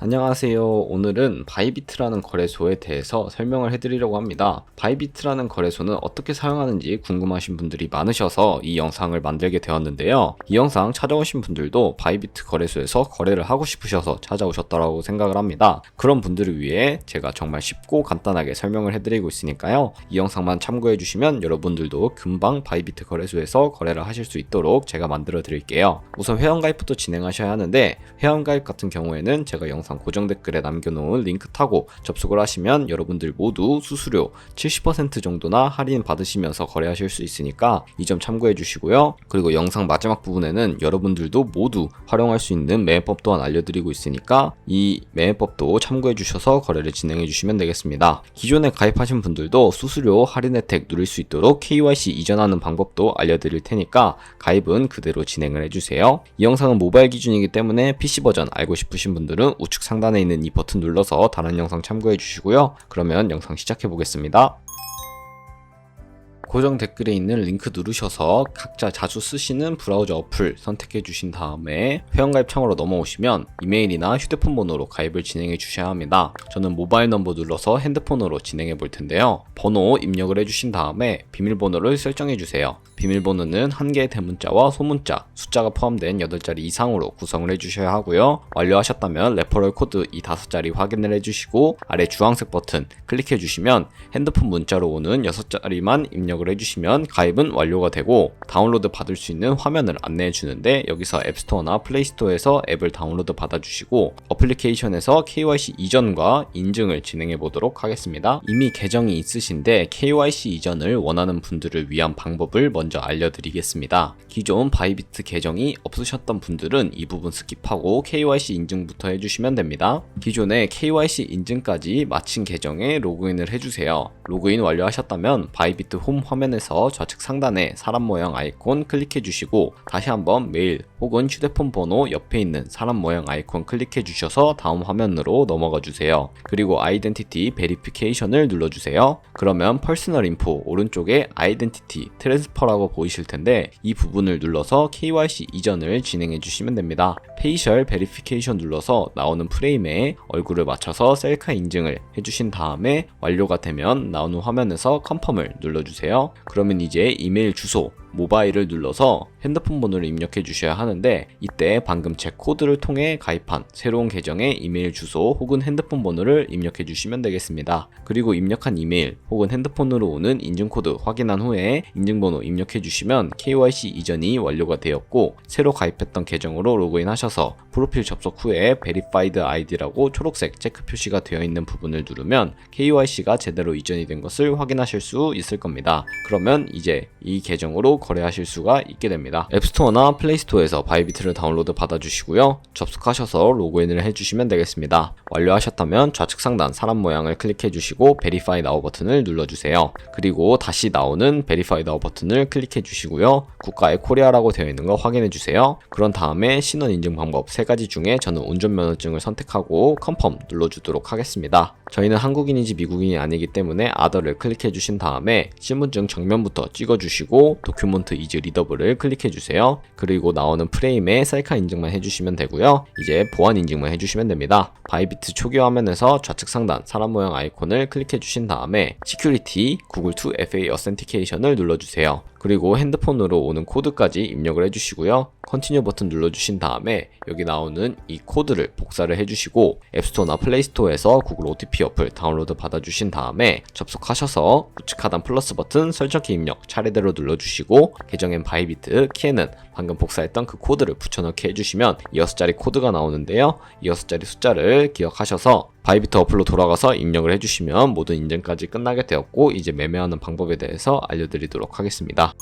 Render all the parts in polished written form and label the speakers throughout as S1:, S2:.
S1: 안녕하세요. 오늘은 바이비트라는 거래소에 대해서 설명을 해드리려고 합니다. 바이비트라는 거래소는 어떻게 사용하는지 궁금하신 분들이 많으셔서 이 영상을 만들게 되었는데요. 이 영상 찾아오신 분들도 바이비트 거래소에서 거래를 하고 싶으셔서 찾아오셨다고 생각을 합니다. 그런 분들을 위해 제가 정말 쉽고 간단하게 설명을 해드리고 있으니까요. 이 영상만 참고해 주시면 여러분들도 금방 바이비트 거래소에서 거래를 하실 수 있도록 제가 만들어 드릴게요. 우선 회원가입부터 진행하셔야 하는데, 회원가입 같은 경우에는 제가 영상 고정 댓글에 남겨놓은 링크 타고 접속을 하시면 여러분들 모두 수수료 70% 정도나 할인 받으시면서 거래하실 수 있으니까 이 점 참고해 주시고요. 그리고 영상 마지막 부분에는 여러분들도 모두 활용할 수 있는 매매법 또한 알려드리고 있으니까 이 매매법도 참고해 주셔서 거래를 진행해 주시면 되겠습니다. 기존에 가입하신 분들도 수수료 할인 혜택 누릴 수 있도록 KYC 이전하는 방법도 알려드릴 테니까 가입은 그대로 진행을 해주세요. 이 영상은 모바일 기준이기 때문에 PC 버전 알고 싶으신 분들은 우측 상단에 있는 이 버튼 눌러서 다른 영상 참고해 주시고요. 그러면 영상 시작해 보겠습니다. 고정 댓글에 있는 링크 누르셔서 각자 자주 쓰시는 브라우저 어플 선택해 주신 다음에 회원가입 창으로 넘어오시면 이메일이나 휴대폰 번호로 가입을 진행해 주셔야 합니다. 저는 모바일 넘버 눌러서 핸드폰으로 진행해 볼 텐데요. 번호 입력을 해 주신 다음에 비밀번호를 설정해 주세요. 비밀번호는 한 개의 대문자와 소문자, 숫자가 포함된 8자리 이상으로 구성을 해주셔야 하고요. 완료하셨다면 레퍼럴 코드 이 5자리 확인을 해주시고 아래 주황색 버튼 클릭해 주시면 핸드폰 문자로 오는 6자리만 입력을 해주시면 가입은 완료가 되고 다운로드 받을 수 있는 화면을 안내해 주는데, 여기서 앱스토어나 플레이스토어에서 앱을 다운로드 받아주시고 어플리케이션에서 KYC 이전과 인증을 진행해 보도록 하겠습니다. 이미 계정이 있으신데 KYC 이전을 원하는 분들을 위한 방법을 먼저 알려드리겠습니다. 기존 바이비트 계정이 없으셨던 분들은 이 부분 스킵하고 KYC 인증부터 해주시면 됩니다. 기존에 KYC 인증까지 마친 계정에 로그인을 해주세요. 로그인 완료하셨다면 바이비트 홈 화면에서 좌측 상단에 사람 모양 아이콘 클릭해 주시고 다시 한번 메일 혹은 휴대폰 번호 옆에 있는 사람 모양 아이콘 클릭해 주셔서 다음 화면으로 넘어가 주세요. 그리고 아이덴티티 베리피케이션을 눌러주세요. 그러면 퍼스널 인포 오른쪽에 아이덴티티 트랜스퍼라고 보이실 텐데 이 부분을 눌러서 KYC 이전을 진행해 주시면 됩니다. 페이셜 베리피케이션 눌러서 나오는 프레임에 얼굴을 맞춰서 셀카 인증을 해주신 다음에 완료가 되면 나오는 화면에서 컨펌을 눌러주세요. 그러면 이제 이메일 주소, 모바일을 눌러서 핸드폰 번호를 입력해 주셔야 하는데, 이때 방금 제 코드를 통해 가입한 새로운 계정의 이메일 주소 혹은 핸드폰 번호를 입력해 주시면 되겠습니다. 그리고 입력한 이메일 혹은 핸드폰으로 오는 인증코드 확인한 후에 인증번호 입력해 주시면 KYC 이전이 완료가 되었고 새로 가입했던 계정으로 로그인 하셔서 프로필 접속 후에 Verified ID라고 초록색 체크 표시가 되어 있는 부분을 누르면 KYC가 제대로 이전이 된 것을 확인하실 수 있을 겁니다. 그러면 이제 이 계정으로 거래하실 수가 있게 됩니다. 앱스토어나 플레이스토어에서 바이비트를 다운로드 받아주시고요. 접속하셔서 로그인을 해주시면 되겠습니다. 완료하셨다면 좌측 상단 사람 모양을 클릭해 주시고 Verify Now 버튼을 눌러주세요. 그리고 다시 나오는 Verify Now 버튼을 클릭해 주시고요. 국가의 코리아라고 되어 있는 거 확인해 주세요. 그런 다음에 신원 인증 방법 3가지 중에 저는 운전면허증을 선택하고 컨펌 눌러주도록 하겠습니다. 저희는 한국인인지 미국인이 아니기 때문에 아더를 클릭해 주신 다음에 신분증 정면부터 찍어 주시고 도큐먼트 이즈 리더블을 클릭해 주세요. 그리고 나오는 프레임에 셀카 인증만 해주시면 되고요. 이제 보안 인증만 해주시면 됩니다. 바이비트 초기 화면에서 좌측 상단 사람 모양 아이콘을 클릭해 주신 다음에 Security 구글2 FA Authentication을 눌러주세요. 그리고 핸드폰으로 오는 코드까지 입력을 해주시고요. 컨티뉴 버튼 눌러주신 다음에 여기 나오는 이 코드를 복사를 해주시고 앱스토어나 플레이스토어에서 구글 OTP 어플 다운로드 받아주신 다음에 접속하셔서 우측 하단 플러스 버튼 설정키 입력 차례대로 눌러주시고 계정엔 바이비트, 키에는 방금 복사했던 그 코드를 붙여넣기 해주시면 6자리 코드가 나오는데요. 이 6자리 숫자를 기억하셔서 바이비트 어플로 돌아가서 입력을 해주시면 모든 인증까지 끝나게 되었고 이제 매매하는 방법에 대해서 알려드리도록 하겠습니다.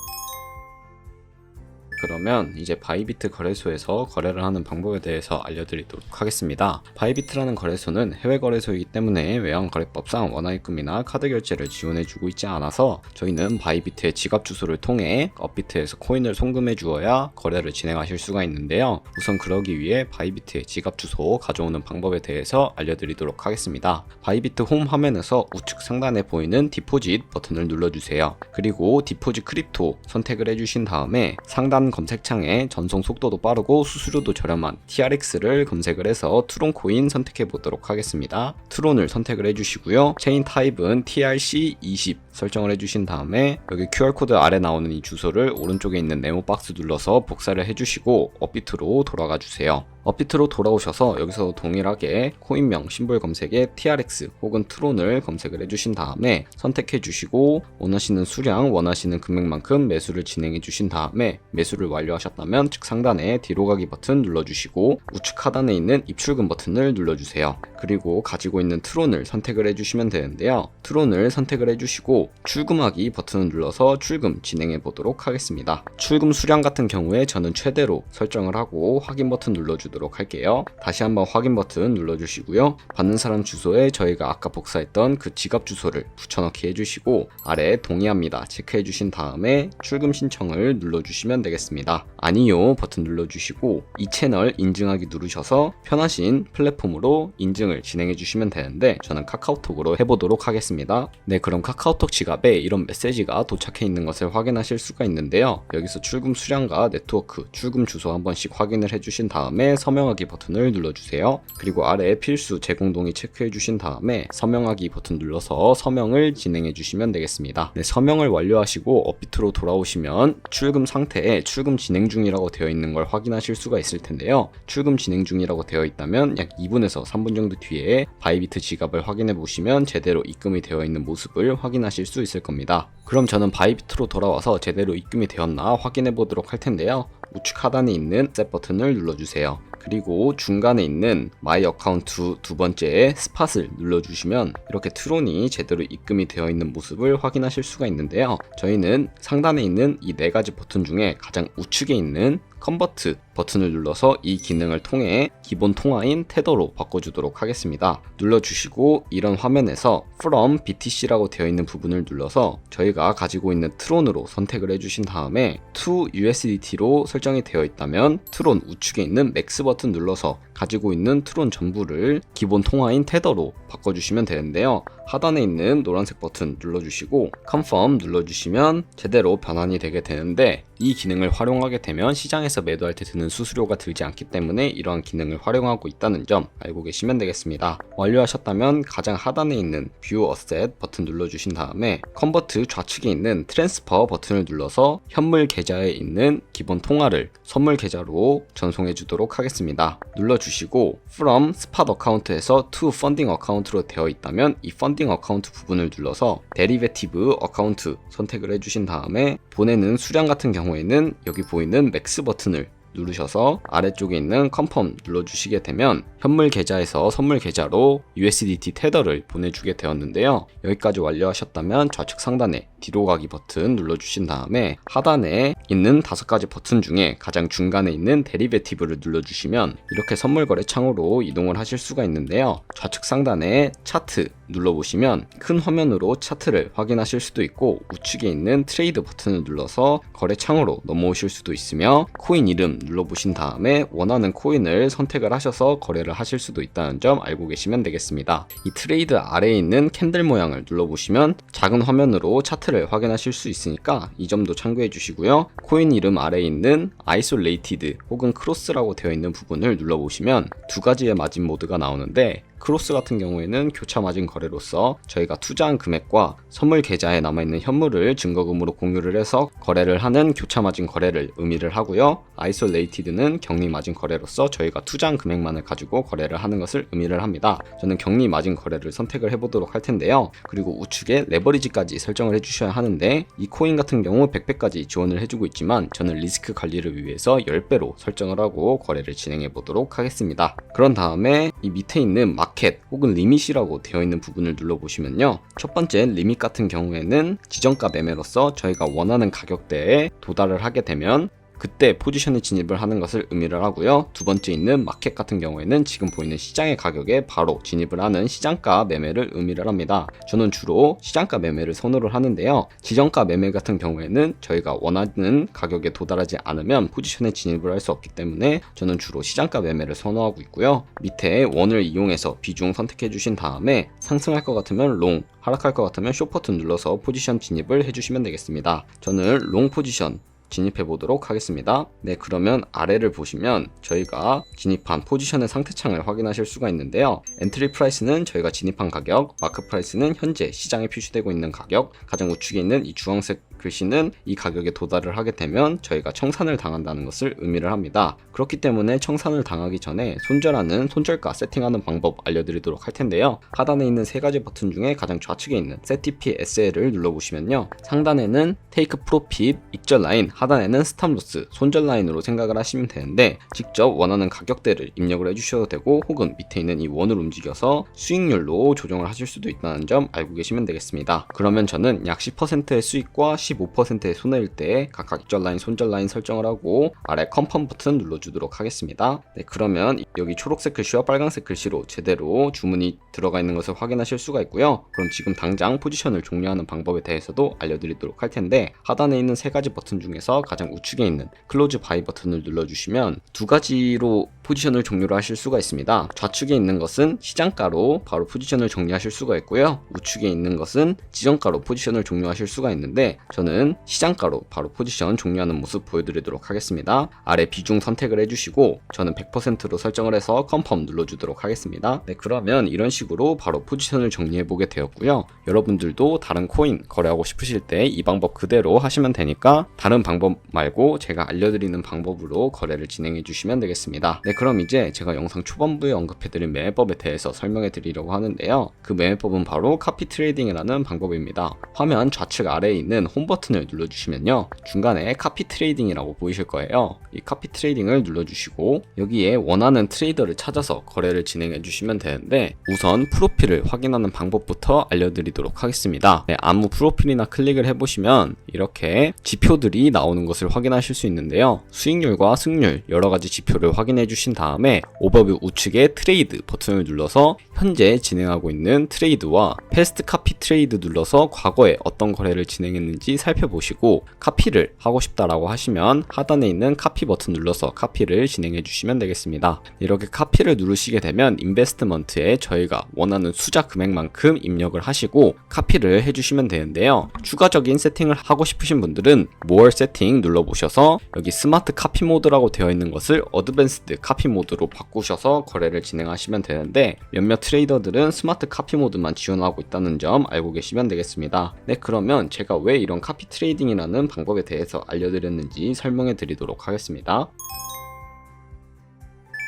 S1: 그러면 이제 바이비트 거래소에서 거래를 하는 방법에 대해서 알려드리도록 하겠습니다. 바이비트라는 거래소는 해외 거래소이기 때문에 외환거래법상 원화입금이나 카드 결제를 지원해주고 있지 않아서 저희는 바이비트의 지갑 주소를 통해 업비트에서 코인을 송금해 주어야 거래를 진행하실 수가 있는데요. 우선 그러기 위해 바이비트의 지갑 주소 가져오는 방법에 대해서 알려드리도록 하겠습니다. 바이비트 홈 화면에서 우측 상단에 보이는 디포짓 버튼을 눌러주세요. 그리고 디포짓 크립토 선택을 해주신 다음에 상단 검색창에 전송 속도도 빠르고 수수료도 저렴한 TRX를 검색을 해서 트론 코인 선택해 보도록 하겠습니다. 트론을 선택을 해주시고요. 체인 타입은 TRC20 설정을 해주신 다음에 여기 QR코드 아래 나오는 이 주소를 오른쪽에 있는 네모 박스 눌러서 복사를 해주시고 업비트로 돌아가 주세요. 업비트로 돌아오셔서 여기서 동일하게 코인명 심볼 검색에 TRX 혹은 트론을 검색을 해주신 다음에 선택해 주시고 원하시는 수량, 원하시는 금액만큼 매수를 진행해 주신 다음에 매수를 완료하셨다면 측 상단에 뒤로 가기 버튼 눌러주시고 우측 하단에 있는 입출금 버튼을 눌러주세요. 그리고 가지고 있는 트론을 선택을 해주시면 되는데요. 트론을 선택을 해주시고 출금하기 버튼을 눌러서 출금 진행해 보도록 하겠습니다. 출금 수량 같은 경우에 저는 최대로 설정을 하고 확인 버튼 눌러주도록 할게요. 다시 한번 확인 버튼 눌러주시고요. 받는 사람 주소에 저희가 아까 복사했던 그 지갑 주소를 붙여넣기 해주시고 아래 동의합니다 체크해 주신 다음에 출금 신청을 눌러주시면 되겠습니다. 아니요 버튼 눌러주시고 이 채널 인증하기 누르셔서 편하신 플랫폼으로 인증을 진행해 주시면 되는데 저는 카카오톡으로 해보도록 하겠습니다. 네, 그럼 카카오톡 지갑에 이런 메시지가 도착해 있는 것을 확인하실 수가 있는데요. 여기서 출금 수량과 네트워크, 출금 주소 한 번씩 확인을 해주신 다음에 서명하기 버튼을 눌러주세요. 그리고 아래 필수 제공동의 체크해 주신 다음에 서명하기 버튼 눌러서 서명을 진행해 주시면 되겠습니다. 네, 서명을 완료하시고 업비트로 돌아오시면 출금 상태에 출금 진행 중이라고 되어 있는 걸 확인하실 수가 있을 텐데요. 출금 진행 중이라고 되어 있다면 약 2분에서 3분 정도 뒤에 바이비트 지갑을 확인해 보시면 제대로 입금이 되어 있는 모습을 확인하실 수 있을 겁니다. 그럼 저는 바이비트로 돌아와서 제대로 입금이 되었나 확인해 보도록 할 텐데요. 우측 하단에 있는 셋 버튼을 눌러주세요. 그리고 중간에 있는 마이 어카운트 두 번째 스팟을 눌러주시면 이렇게 트론이 제대로 입금이 되어 있는 모습을 확인하실 수가 있는데요. 저희는 상단에 있는 이 네 가지 버튼 중에 가장 우측에 있는 컨버트 버튼을 눌러서 이 기능을 통해 기본 통화인 테더로 바꿔주도록 하겠습니다. 눌러주시고 이런 화면에서 From BTC라고 되어 있는 부분을 눌러서 저희가 가지고 있는 트론으로 선택을 해주신 다음에 To USDT로 설정이 되어 있다면 트론 우측에 있는 맥스 버튼 눌러서 가지고 있는 트론 전부를 기본 통화인 테더로 바꿔주시면 되는데요. 하단에 있는 노란색 버튼 눌러주시고 Confirm 눌러주시면 제대로 변환이 되게 되는데 이 기능을 활용하게 되면 시장에서 매도할 때 드는 수수료가 들지 않기 때문에 이러한 기능을 활용하고 있다는 점 알고 계시면 되겠습니다. 완료하셨다면 가장 하단에 있는 View Asset 버튼 눌러주신 다음에 컨버트 좌측에 있는 트랜스퍼 버튼을 눌러서 현물 계좌에 있는 기본 통화를 선물 계좌로 전송해 주도록 하겠습니다. 눌러주시고 From Spot Account에서 To Funding Account로 되어 있다면 이 펀딩 어카운트 부분을 눌러서 데리베티브 어카운트 선택을 해주신 다음에 보내는 수량 같은 경우에는 여기 보이는 맥스 버튼을 누르셔서 아래쪽에 있는 컨펌 눌러주시게 되면 현물 계좌에서 선물 계좌로 USDT 테더를 보내주게 되었는데요. 여기까지 완료하셨다면 좌측 상단에 뒤로 가기 버튼 눌러주신 다음에 하단에 있는 5가지 버튼 중에 가장 중간에 있는 데리베티브를 눌러주시면 이렇게 선물 거래 창으로 이동을 하실 수가 있는데요. 좌측 상단에 차트 눌러보시면 큰 화면으로 차트를 확인하실 수도 있고 우측에 있는 트레이드 버튼을 눌러서 거래 창으로 넘어오실 수도 있으며 코인 이름 눌러보신 다음에 원하는 코인을 선택을 하셔서 거래를 하실 수도 있다는 점 알고 계시면 되겠습니다. 이 트레이드 아래에 있는 캔들 모양을 눌러보시면 작은 화면으로 차트를 확인하실 수 있으니까 이 점도 참고해 주시고요. 코인 이름 아래에 있는 아이솔레이티드 혹은 크로스라고 되어 있는 부분을 눌러보시면 두 가지의 마진 모드가 나오는데 크로스 같은 경우에는 교차 마진 거래로서 저희가 투자한 금액과 선물 계좌에 남아있는 현물을 증거금으로 공유를 해서 거래를 하는 교차 마진 거래를 의미를 하고요. 아이솔레이티드는 격리 마진 거래로서 저희가 투자한 금액만을 가지고 거래를 하는 것을 의미를 합니다. 저는 격리 마진 거래를 선택을 해보도록 할 텐데요. 그리고 우측에 레버리지까지 설정을 해주셔야 하는데 이 코인 같은 경우 100배까지 지원을 해주고 있지만 저는 리스크 관리를 위해서 10배로 설정을 하고 거래를 진행해 보도록 하겠습니다. 그런 다음에 이 밑에 있는 마켓 혹은 리밋이라고 되어 있는 부분을 눌러보시면요. 첫 번째 리밋 같은 경우에는 지정가 매매로서 저희가 원하는 가격대에 도달을 하게 되면 그때 포지션에 진입을 하는 것을 의미를 하고요. 두 번째 있는 마켓 같은 경우에는 지금 보이는 시장의 가격에 바로 진입을 하는 시장가 매매를 의미를 합니다. 저는 주로 시장가 매매를 선호를 하는데요. 지정가 매매 같은 경우에는 저희가 원하는 가격에 도달하지 않으면 포지션에 진입을 할 수 없기 때문에 저는 주로 시장가 매매를 선호하고 있고요. 밑에 원을 이용해서 비중 선택해 주신 다음에 상승할 것 같으면 롱, 하락할 것 같으면 숏 버튼 눌러서 포지션 진입을 해주시면 되겠습니다. 저는 롱 포지션 진입해 보도록 하겠습니다. 네, 그러면 아래를 보시면 저희가 진입한 포지션의 상태창을 확인하실 수가 있는데요. 엔트리 프라이스는 저희가 진입한 가격, 마크 프라이스는 현재 시장에 표시되고 있는 가격, 가장 우측에 있는 이 주황색 글씨는 이 가격에 도달을 하게 되면 저희가 청산을 당한다는 것을 의미를 합니다. 그렇기 때문에 청산을 당하기 전에 손절하는 손절가 세팅하는 방법 알려드리도록 할 텐데요. 하단에 있는 세 가지 버튼 중에 가장 좌측에 있는 Set TP SL을 눌러보시면요. 상단에는 Take Profit 익절 라인, 하단에는 Stop Loss 손절 라인으로 생각을 하시면 되는데 직접 원하는 가격대를 입력을 해주셔도 되고 혹은 밑에 있는 이 원을 움직여서 수익률로 조정을 하실 수도 있다는 점 알고 계시면 되겠습니다. 그러면 저는 약 10%의 수익과 15%의 손해일 때 각각 익절 라인, 손절 라인 설정을 하고 아래 컨펌 버튼 눌러주도록 하겠습니다. 네, 그러면 여기 초록색 글씨와 빨간색 글씨로 제대로 주문이 들어가 있는 것을 확인하실 수가 있고요. 그럼 지금 당장 포지션을 종료하는 방법에 대해서도 알려드리도록 할 텐데 하단에 있는 세 가지 버튼 중에서 가장 우측에 있는 클로즈 바이 버튼을 눌러주시면 두 가지로 포지션을 종료를 하실 수가 있습니다. 좌측에 있는 것은 시장가로 바로 포지션을 정리하실 수가 있고요. 우측에 있는 것은 지정가로 포지션을 종료하실 수가 있는데 저는 시장가로 바로 포지션 종료하는 모습 보여드리도록 하겠습니다. 아래 비중 선택을 해주시고 저는 100%로 설정을 해서 컨펌 눌러주도록 하겠습니다. 네, 그러면 이런 식으로 바로 포지션을 정리해보게 되었고요. 여러분들도 다른 코인 거래하고 싶으실 때 이 방법 그대로 하시면 되니까 다른 방법 말고 제가 알려드리는 방법으로 거래를 진행해 주시면 되겠습니다. 네, 그럼 이제 제가 영상 초반부에 언급해드린 매매법에 대해서 설명해 드리려고 하는데요. 그 매매법은 바로 카피 트레이딩이라는 방법입니다. 화면 좌측 아래에 있는 홈 버튼을 눌러주시면요. 중간에 카피 트레이딩이라고 보이실 거예요. 이 카피 트레이딩을 눌러주시고 여기에 원하는 트레이더를 찾아서 거래를 진행해 주시면 되는데 우선 프로필을 확인하는 방법부터 알려드리도록 하겠습니다. 네, 아무 프로필이나 클릭을 해보시면 이렇게 지표들이 나오는 것을 확인하실 수 있는데요. 수익률과 승률 여러가지 지표를 확인해 주신 다음에 오버뷰 우측에 트레이드 버튼을 눌러서 현재 진행하고 있는 트레이드와 패스트 카피 트레이드 눌러서 과거에 어떤 거래를 진행했는지 살펴보시고 카피를 하고 싶다라고 하시면 하단에 있는 카피 버튼 눌러서 카피를 진행해 주시면 되겠습니다. 이렇게 카피를 누르시게 되면 인베스트먼트에 저희가 원하는 숫자 금액만큼 입력을 하시고 카피를 해주시면 되는데요. 추가적인 세팅을 하고 싶으신 분들은 More 세팅 눌러보셔서 여기 스마트 카피 모드라고 되어 있는 것을 어드밴스드 카피 모드로 바꾸셔서 거래를 진행하시면 되는데 몇몇 트레이더들은 스마트 카피 모드만 지원하고 있다는 점 알고 계시면 되겠습니다. 네, 그러면 제가 왜 이런 카피 트레이딩이라는 방법에 대해서 알려드렸는지 설명해 드리도록 하겠습니다.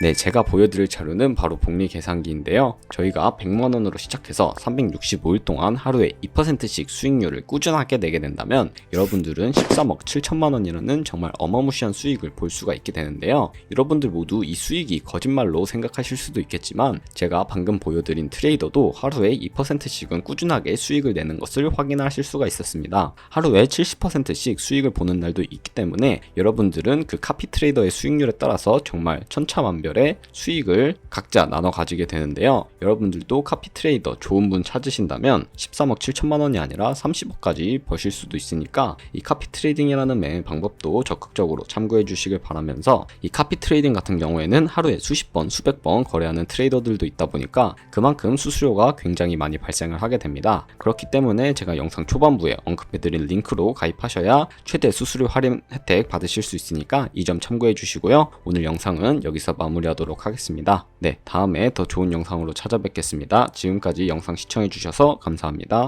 S1: 네, 제가 보여드릴 자료는 바로 복리 계산기인데요. 저희가 100만원으로 시작해서 365일 동안 하루에 2%씩 수익률을 꾸준하게 내게 된다면 여러분들은 13억 7천만원이라는 정말 어마무시한 수익을 볼 수가 있게 되는데요. 여러분들 모두 이 수익이 거짓말로 생각하실 수도 있겠지만 제가 방금 보여드린 트레이더도 하루에 2%씩은 꾸준하게 수익을 내는 것을 확인하실 수가 있었습니다. 하루에 70%씩 수익을 보는 날도 있기 때문에 여러분들은 그 카피 트레이더의 수익률에 따라서 정말 천차만별 의 수익을 각자 나눠 가지게 되는데요. 여러분들도 카피 트레이더 좋은 분 찾으신다면 13억 7천만 원이 아니라 30억까지 버실 수도 있으니까 이 카피 트레이딩이라는 매매 방법도 적극적으로 참고해 주시길 바라면서 이 카피 트레이딩 같은 경우에는 하루에 수십 번, 수백 번 거래하는 트레이더들도 있다 보니까 그만큼 수수료가 굉장히 많이 발생을 하게 됩니다. 그렇기 때문에 제가 영상 초반부에 언급해드린 링크로 가입하셔야 최대 수수료 할인 혜택 받으실 수 있으니까 이 점 참고해 주시고요. 오늘 영상은 여기서 마무리하도록 하겠습니다. 네, 다음에 더 좋은 영상으로 찾아뵙겠습니다. 지금까지 영상 시청해 주셔서 감사합니다.